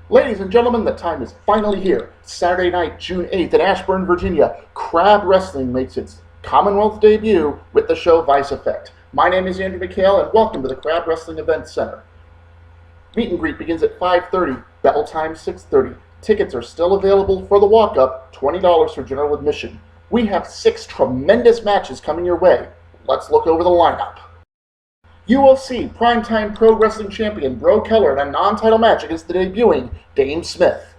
Ladies and gentlemen, the time is finally here. Saturday night, June 8th in Ashburn, Virginia, Crab Wrestling makes its Commonwealth debut with the show Vice Effect. My name is Andrew McHale, and welcome to the Crab Wrestling Event Center. Meet and greet begins at 5:30, bell time 6:30. Tickets are still available for the walk-up, $20 for general admission. We have 6 tremendous matches coming your way. Let's look over the lineup. You will see primetime pro wrestling champion Bro Keller in a non-title match against the debuting Dame Smith.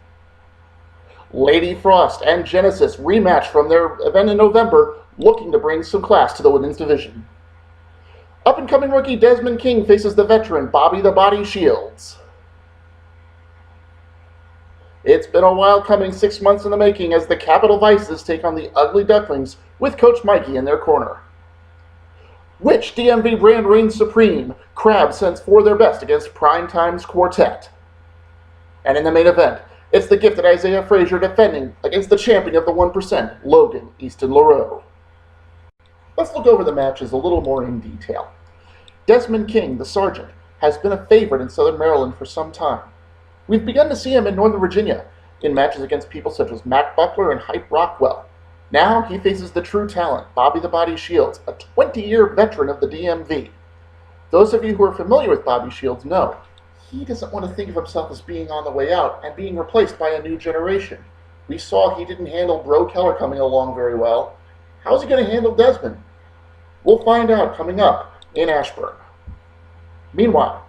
Lady Frost and Genesis rematch from their event in November, looking to bring some class to the women's division. Up-and-coming rookie Desmond King faces the veteran Bobby the Body Shields. It's been a while coming, 6 months in the making, as the Capital Vices take on the Ugly Ducklings with Coach Mikey in their corner. Which DMV brand reigns supreme? Crab sends for their best against Primetime's Quartet. And in the main event, it's the gifted Isaiah Frazier defending against the champion of the 1%, Logan Easton LaRoe. Let's look over the matches a little more in detail. Desmond King, the Sergeant, has been a favorite in Southern Maryland for some time. We've begun to see him in Northern Virginia in matches against people such as Mac Buckler and Hype Rockwell. Now he faces the true talent, Bobby the Body Shields, a 20-year veteran of the DMV. Those of you who are familiar with Bobby Shields know he doesn't want to think of himself as being on the way out and being replaced by a new generation. We saw he didn't handle Bro Keller coming along very well. How's he going to handle Desmond? We'll find out coming up in Ashburn. Meanwhile,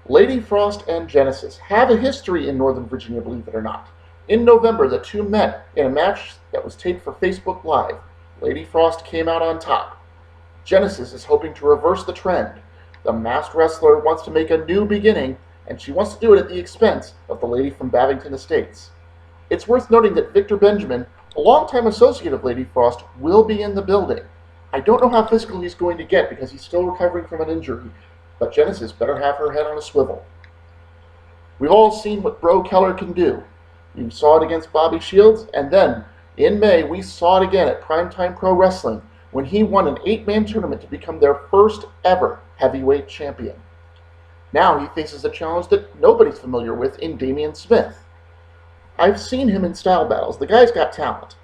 Lady Frost and Genesis have a history in Northern Virginia, believe it or not. In November, the two met in a match that was taped for Facebook Live. Lady Frost came out on top. Genesis is hoping to reverse the trend. The masked wrestler wants to make a new beginning, and she wants to do it at the expense of the lady from Babington Estates. It's worth noting that Victor Benjamin, a longtime associate of Lady Frost, will be in the building. I don't know how physical he's going to get because he's still recovering from an injury, but Genesis better have her head on a swivel. We've all seen what Bro Keller can do. We saw it against Bobby Shields, and then, in May, we saw it again at Primetime Pro Wrestling when he won an 8-man tournament to become their first ever heavyweight champion. Now he faces a challenge that nobody's familiar with in Damian Smith. I've seen him in style battles. The guy's got talent.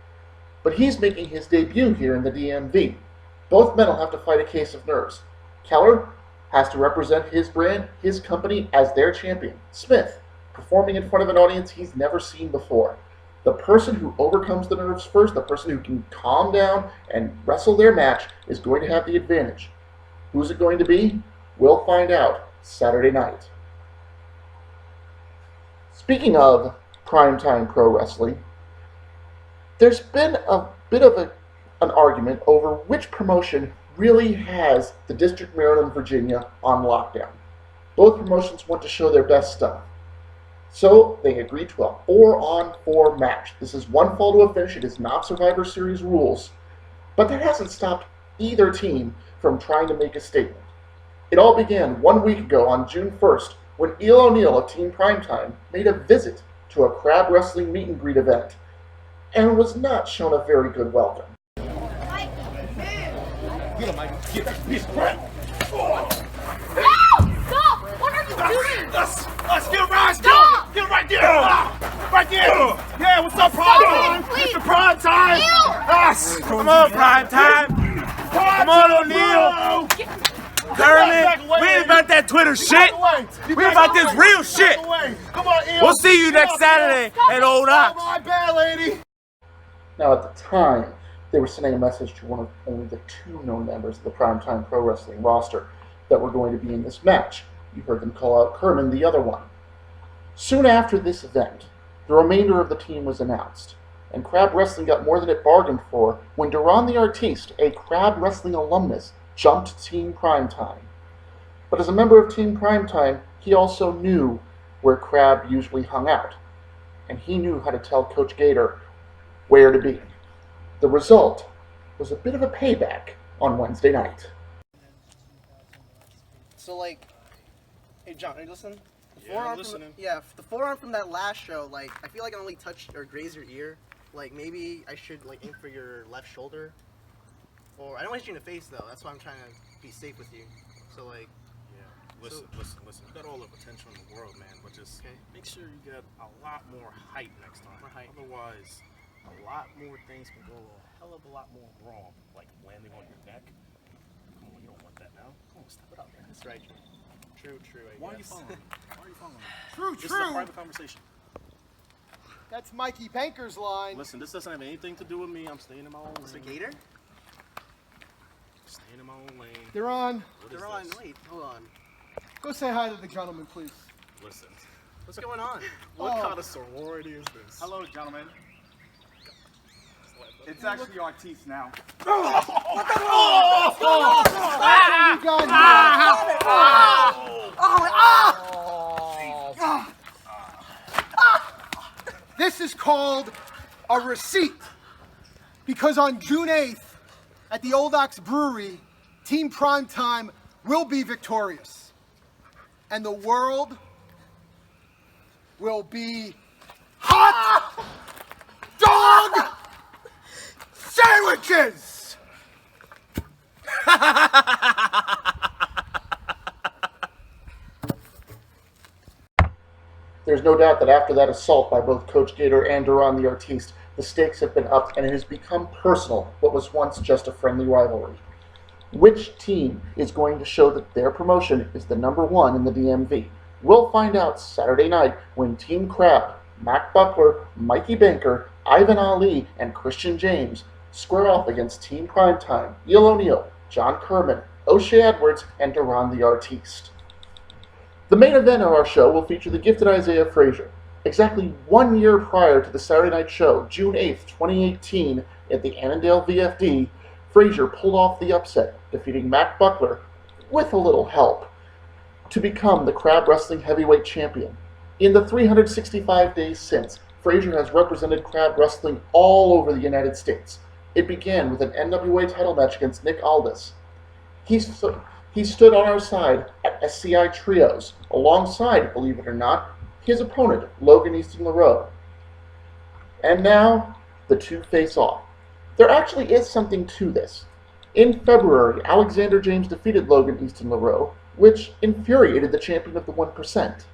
But he's making his debut here in the DMV. Both men will have to fight a case of nerves. Keller has to represent his brand, his company, as their champion. Smith, performing in front of an audience he's never seen before. The person who overcomes the nerves first, the person who can calm down and wrestle their match, is going to have the advantage. Who's it going to be? We'll find out Saturday night. Speaking of primetime pro wrestling, there's been a bit of an argument over which promotion really has the District Maryland, Virginia on lockdown. Both promotions want to show their best stuff. So they agreed to a 4-on-4 match. This is one fall to a finish. It is not Survivor Series rules. But that hasn't stopped either team from trying to make a statement. It all began 1 week ago on June 1st when Eel O'Neill of Team Primetime made a visit to a crab wrestling meet and greet event and was not shown a very good welcome. Get him, Mike. Get that piece of crap. Stop! What are you doing? Us, get him right. Get him right there. Right there. Yeah, what's up, Prime Time? Mr. Prime Time. Us. Come on, Prime Time. Come on, O'Neill. Kermit, we ain't about that Twitter shit. We about this real shit. Come on, Eel. We'll see you next Saturday at Old Ox. My bad, lady. Now, at the time, they were sending a message to one of only the 2 known members of the Primetime Pro Wrestling roster that were going to be in this match. You heard them call out Kerman, the other one. Soon after this event, the remainder of the team was announced, and Crab Wrestling got more than it bargained for when Duran the Artiste, a Crab Wrestling alumnus, jumped Team Primetime. But as a member of Team Primetime, he also knew where Crab usually hung out, and he knew how to tell Coach Gator where to be. The result was a bit of a payback on Wednesday night. So, hey John, are you listening? I'm listening. The forearm from that last show, I feel like I only touched or grazed your ear. Maybe I should, aim for your left shoulder. Or, I don't want to hit you in the face, though. That's why I'm trying to be safe with you. So, Listen. You got all the potential in the world, man, but just make sure you get a lot more height next time. Otherwise, a lot more things can go a hell of a lot more wrong, like landing on your neck. Come on, you don't want that now. Come on, step it up, man. That's right. True. Why are you following me? True. This is a private conversation. That's Mikey Banker's line. Listen, this doesn't have anything to do with me. I'm staying in my own lane. Mr. Gator? Staying in my own lane. They're on. They're on. Wait, hold on. Go say hi to the gentleman, please. Listen. What's going on? What kind of sorority is this? Hello, gentlemen. It's actually Artiste now. You guys This is called a receipt. Because on June 8th, at the Old Ox Brewery, Team Primetime will be victorious. And the world will be hot dog sandwiches! There's no doubt that after that assault by both Coach Gator and Duran the Artiste, the stakes have been upped and it has become personal, what was once just a friendly rivalry. Which team is going to show that their promotion is the number one in the DMV? We'll find out Saturday night when Team Crab, Mac Buckler, Mikey Banker, Ivan Ali, and Christian James square off against Team Primetime, Eel O'Neill, John Kerman, O'Shea Edwards, and Duran the Artiste. The main event of our show will feature the gifted Isaiah Frazier. Exactly 1 year prior to the Saturday night show, June 8th, 2018, at the Annandale VFD, Frazier pulled off the upset, defeating Mac Buckler, with a little help, to become the Crab Wrestling Heavyweight Champion. In the 365 days since, Frazier has represented Crab Wrestling all over the United States. It began with an NWA title match against Nick Aldis. He stood on our side at SCI Trios, alongside, believe it or not, his opponent, Logan Easton LaRoe. And now, the two face off. There actually is something to this. In February, Alexander James defeated Logan Easton LaRoe, which infuriated the champion of the 1%.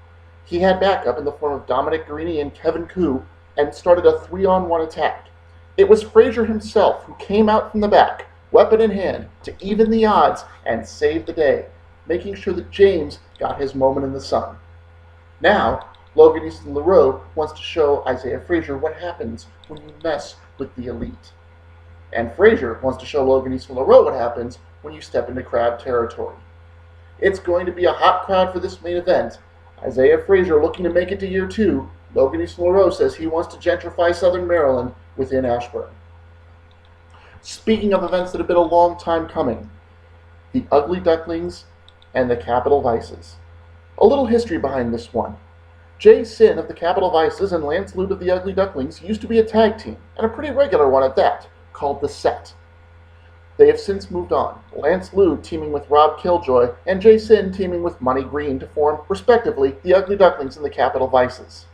He had backup in the form of Dominic Guarini and Kevin Koo, and started a 3-on-1 attack. It was Frazier himself who came out from the back, weapon in hand, to even the odds and save the day, making sure that James got his moment in the sun. Now, Logan Easton LaRoe wants to show Isaiah Frazier what happens when you mess with the elite. And Frazier wants to show Logan Easton LaRoe what happens when you step into Crab territory. It's going to be a hot crowd for this main event. Isaiah Frazier looking to make it to year 2. Logan Easton LaRoe says he wants to gentrify Southern Maryland within Ashburn. Speaking of events that have been a long time coming, the Ugly Ducklings and the Capital Vices. A little history behind this one. Jay Sin of the Capital Vices and Lance Lute of the Ugly Ducklings used to be a tag team, and a pretty regular one at that, called The Set. They have since moved on, Lance Lute teaming with Rob Killjoy, and Jay Sin teaming with Money Green to form, respectively, the Ugly Ducklings and the Capital Vices.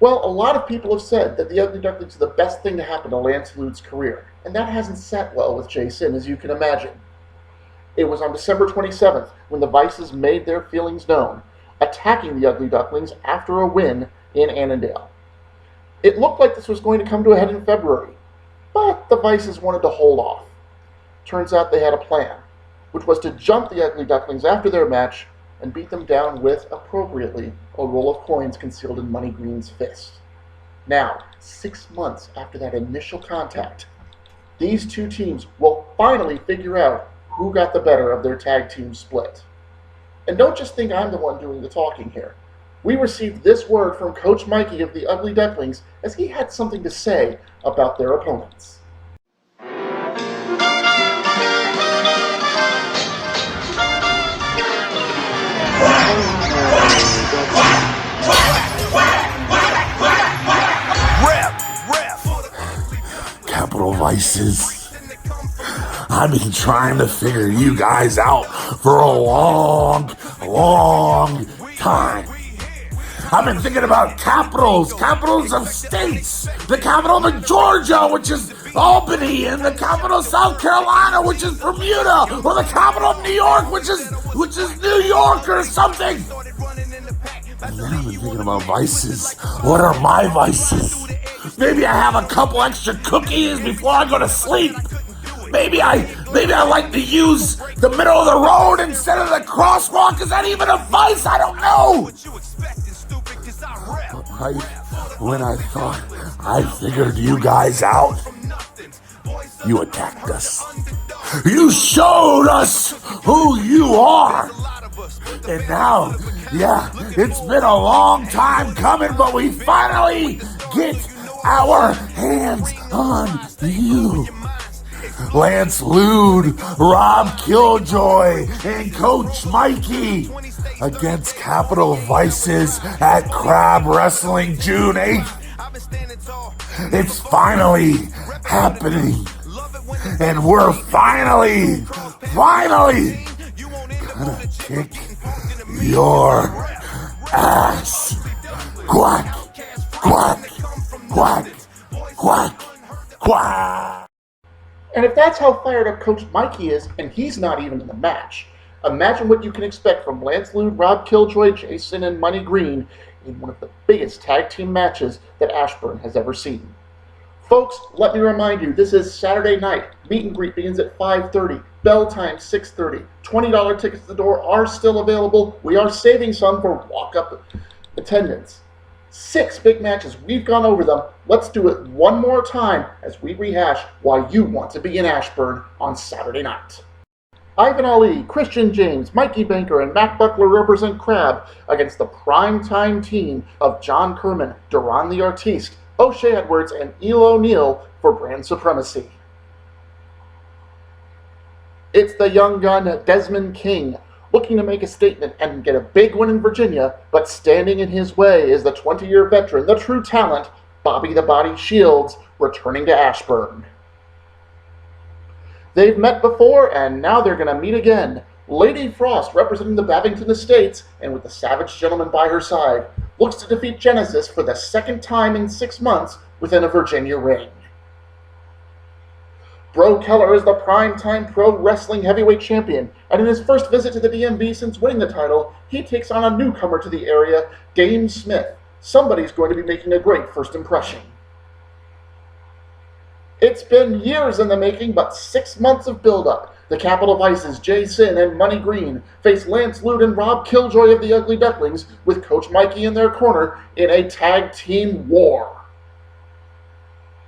Well, a lot of people have said that the Ugly Ducklings are the best thing to happen to Lance Lute's career, and that hasn't sat well with Jay Sin, as you can imagine. It was on December 27th when the Vices made their feelings known, attacking the Ugly Ducklings after a win in Annandale. It looked like this was going to come to a head in February, but the Vices wanted to hold off. Turns out they had a plan, which was to jump the Ugly Ducklings after their match and beat them down with, appropriately, a roll of coins concealed in Money Green's fist. Now, 6 months after that initial contact, these two teams will finally figure out who got the better of their tag team split. And don't just think I'm the one doing the talking here. We received this word from Coach Mikey of the Ugly Ducklings as he had something to say about their opponents. Capital Vices. I've been trying to figure you guys out for a long time. I've been thinking about capitals of states. The capital of Georgia, which is Albany in the capital of South Carolina, which is Bermuda, or the capital of New York, which is New York or something. And then I've been thinking about vices. What are my vices? Maybe I have a couple extra cookies before I go to sleep. Maybe I like to use the middle of the road instead of the crosswalk. Is that even a vice? I don't know. When I thought I figured you guys out, you attacked us. You showed us who you are. And now, yeah, it's been a long time coming, but we finally get our hands on you. Lance Lude, Rob Killjoy, and Coach Mikey against Capital Vices at Crab Wrestling June 8th. It's finally happening. And we're finally gonna kick your ass. Quack, quack, quack, quack, quack. And if that's how fired up Coach Mikey is, and he's not even in the match, imagine what you can expect from Lance Lude, Rob Killjoy, Jason, and Money Green in one of the biggest tag team matches that Ashburn has ever seen. Folks, let me remind you, this is Saturday night. Meet and greet begins at 5:30. Bell time 6:30. $20 tickets at the door are still available. We are saving some for walk-up attendance. 6 big matches. We've gone over them. Let's do it one more time as we rehash why you want to be in Ashburn on Saturday night. Ivan Ali, Christian James, Mikey Banker, and Matt Buckler represent Crab against the primetime team of John Kerman, Duran the Artiste, O'Shea Edwards, and Elo O'Neill for brand supremacy. It's the young gun Desmond King, looking to make a statement and get a big win in Virginia, but standing in his way is the 20-year veteran, the true talent, Bobby the Body Shields, returning to Ashburn. They've met before, and now they're going to meet again. Lady Frost, representing the Babington Estates, and with the Savage Gentleman by her side, looks to defeat Genesis for the second time in 6 months within a Virginia ring. Bro Keller is the primetime pro wrestling heavyweight champion, and in his first visit to the DMV since winning the title, he takes on a newcomer to the area, Dame Smith. Somebody's going to be making a great first impression. It's been years in the making, but 6 months of build-up. The Capital Vices, Jay Sin and Money Green, face Lance Lude and Rob Killjoy of the Ugly Ducklings, with Coach Mikey in their corner in a tag team war.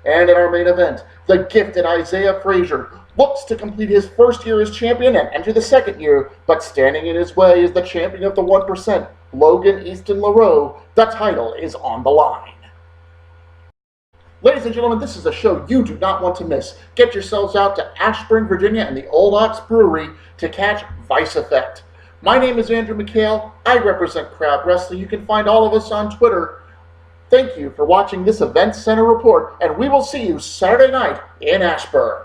And in our main event, the gifted Isaiah Frazier looks to complete his first year as champion and enter the second year, but standing in his way is the champion of the 1%, Logan Easton LaRoe. The title is on the line. Ladies and gentlemen, this is a show you do not want to miss. Get yourselves out to Ashburn, Virginia and the Old Ox Brewery to catch Vice Effect. My name is Andrew McHale. I represent Crab Wrestling. You can find all of us on Twitter. Thank you for watching this Event Center report, and we will see you Saturday night in Ashburn.